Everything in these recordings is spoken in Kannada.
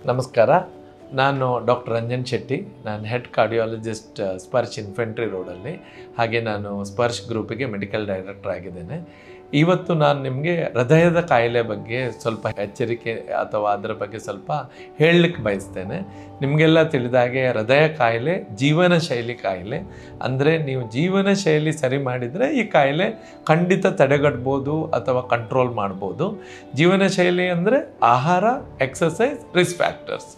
ನಮಸ್ಕಾರ. ನಾನು ಡಾಕ್ಟರ್ ರಂಜನ್ ಶೆಟ್ಟಿ. ನಾನು ಹೆಡ್ ಕಾರ್ಡಿಯಾಲಜಿಸ್ಟ್ ಸ್ಪರ್ಶ್ ಇನ್ಫೆಂಟ್ರಿ ರೋಡಲ್ಲಿ, ಹಾಗೆ ನಾನು ಸ್ಪರ್ಶ್ ಗ್ರೂಪಿಗೆ ಮೆಡಿಕಲ್ ಡೈರೆಕ್ಟರ್ ಆಗಿದ್ದೇನೆ. ಇವತ್ತು ನಾನು ನಿಮಗೆ ಹೃದಯದ ಕಾಯಿಲೆ ಬಗ್ಗೆ ಸ್ವಲ್ಪ ಎಚ್ಚರಿಕೆ ಅಥವಾ ಅದರ ಬಗ್ಗೆ ಸ್ವಲ್ಪ ಹೇಳಲಿಕ್ಕೆ ಬಯಸ್ತೇನೆ. ನಿಮಗೆಲ್ಲ ತಿಳಿದಾಗೆ ಹೃದಯ ಕಾಯಿಲೆ ಜೀವನ ಶೈಲಿ ಕಾಯಿಲೆ. ಅಂದರೆ ನೀವು ಜೀವನ ಶೈಲಿ ಸರಿ ಮಾಡಿದರೆ ಈ ಕಾಯಿಲೆ ಖಂಡಿತ ತಡೆಗಟ್ಬೋದು ಅಥವಾ ಕಂಟ್ರೋಲ್ ಮಾಡ್ಬೋದು. ಜೀವನ ಶೈಲಿ ಅಂದರೆ ಆಹಾರ, ಎಕ್ಸಸೈಸ್, ರಿಸ್ಕ್ ಫ್ಯಾಕ್ಟರ್ಸ್.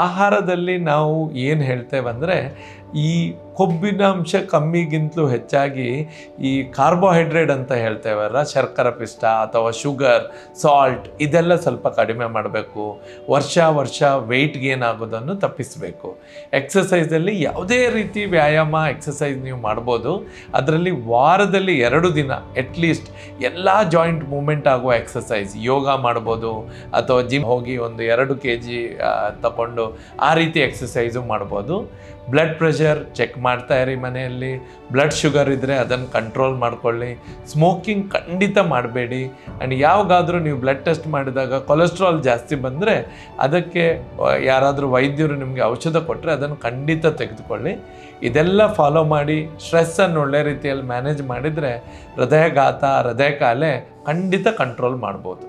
ಆಹಾರದಲ್ಲಿ ನಾವು ಏನು ಹೇಳ್ತೇವೆ ಅಂದರೆ, ಈ ಕೊಬ್ಬಿನ ಅಂಶ ಕಮ್ಮಿಗಿಂತಲೂ ಹೆಚ್ಚಾಗಿ ಈ ಕಾರ್ಬೋಹೈಡ್ರೇಟ್ ಅಂತ ಹೇಳ್ತೇವಲ್ಲ, ಶರ್ಕರ ಪಿಷ್ಟ ಅಥವಾ ಶುಗರ್, ಸಾಲ್ಟ್, ಇದೆಲ್ಲ ಸ್ವಲ್ಪ ಕಡಿಮೆ ಮಾಡಬೇಕು. ವರ್ಷ ವೆಯ್ಟ್ ಗೇನ್ ಆಗೋದನ್ನು ತಪ್ಪಿಸಬೇಕು. ಎಕ್ಸಸೈಸಲ್ಲಿ ಯಾವುದೇ ರೀತಿ ವ್ಯಾಯಾಮ ಎಕ್ಸಸೈಸ್ ನೀವು ಮಾಡ್ಬೋದು. ಅದರಲ್ಲಿ ವಾರದಲ್ಲಿ 2 ದಿನ ಅಟ್ಲೀಸ್ಟ್ ಎಲ್ಲ ಜಾಯಿಂಟ್ ಮೂಮೆಂಟ್ ಆಗುವ ಎಕ್ಸಸೈಸ್, ಯೋಗ ಮಾಡ್ಬೋದು ಅಥವಾ ಜಿಮ್ ಹೋಗಿ ಒಂದು 2 kg ತಗೊಂಡು ಆ ರೀತಿ ಎಕ್ಸಸೈಸು ಮಾಡ್ಬೋದು. ಬ್ಲಡ್ ಪ್ರೆಷರ್ ಚೆಕ್ ಮಾಡ್ತಾ ಇರಿ ಮನೆಯಲ್ಲಿ. ಬ್ಲಡ್ ಶುಗರ್ ಇದ್ದರೆ ಅದನ್ನು ಕಂಟ್ರೋಲ್ ಮಾಡ್ಕೊಳ್ಳಿ. ಸ್ಮೋಕಿಂಗ್ ಖಂಡಿತ ಮಾಡಬೇಡಿ. ಆ್ಯಂಡ್ ಯಾವಾಗಾದರೂ ನೀವು ಬ್ಲಡ್ ಟೆಸ್ಟ್ ಮಾಡಿದಾಗ ಕೊಲೆಸ್ಟ್ರಾಲ್ ಜಾಸ್ತಿ ಬಂದರೆ ಅದಕ್ಕೆ ಯಾರಾದರೂ ವೈದ್ಯರು ನಿಮಗೆ ಔಷಧ ಕೊಟ್ಟರೆ ಅದನ್ನು ಖಂಡಿತ ತೆಗೆದುಕೊಳ್ಳಿ. ಇದೆಲ್ಲ ಫಾಲೋ ಮಾಡಿ ಸ್ಟ್ರೆಸ್ಸನ್ನು ಒಳ್ಳೆ ರೀತಿಯಲ್ಲಿ ಮ್ಯಾನೇಜ್ ಮಾಡಿದರೆ ಹೃದಯಾಘಾತ, ಹೃದಯ ಕಾಯಿಲೆ ಖಂಡಿತ ಕಂಟ್ರೋಲ್ ಮಾಡ್ಬೋದು.